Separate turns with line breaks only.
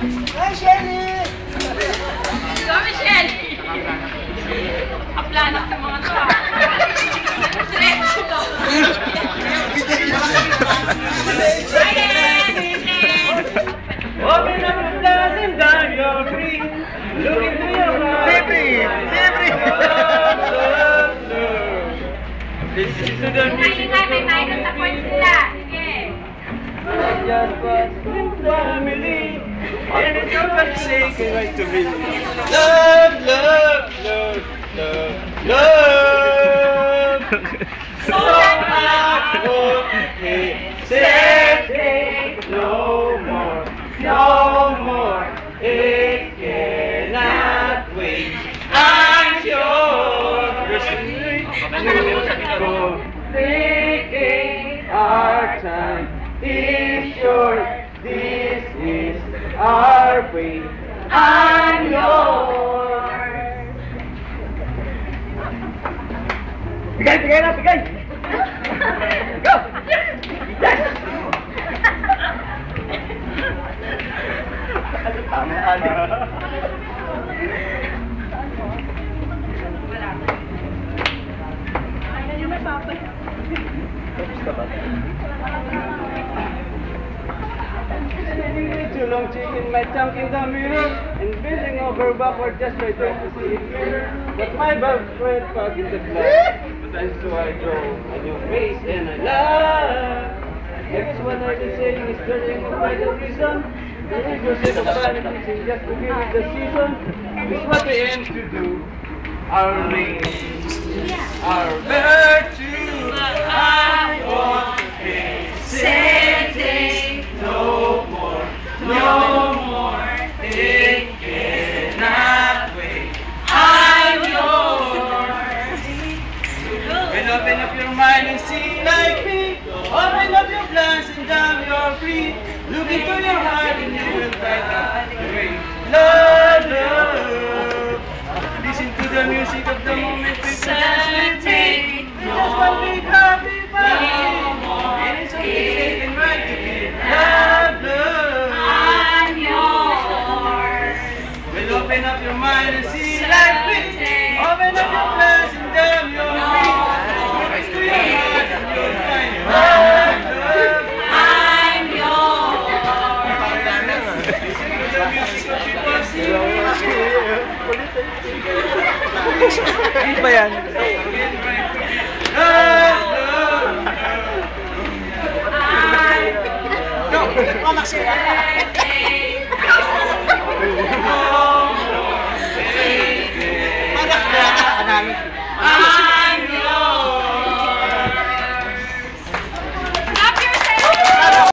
Hi, Shelly!
Kami, Shelly! Aplanak ng mga to. Diretso to.
Open up your glass and down your free. Look into your eyes.
Siyempre! Siyempre!
Listen to the music.
May tayo sa point sila. Sige.
Just was in family. And it's your forsaken right to me. Love, love, love, love, love. So I won't hesitate no more, no more. It cannot wait. I'm yours. Thinking our time is short. This is our way. I'm yours. Bigay, bigay na, bigay. Go. Yes. Ano tama, Ali? Too long chicken my tongue in the mirror and bending over backward just right there to see it clearer. But my bug went back in the blood. But I so I go on your face and I love. I guess what I've been saying is turning up by the reason. The ego said the planet is just to give it the season. It's what we aim to do. Our race, our virtue, I want to be sitting no more, no more. It cannot wait. I'm yours. Well, open up your mind and see like me. Open up your plans and damn you're free. Look into your heart and you will find out the way. Love, love. Listen to the music of the moment we dance with me. Just one big happy party. And it's okay and right to be love, love.
I'm yours.
Well, open up your mind and see like me. Open up your plans and damn you're free. Look into your heart and you'll find love, love.
I'm yours.
Listen to the music of people singing.
Ano ba yan? No! Anak sila! Anak na! Anak!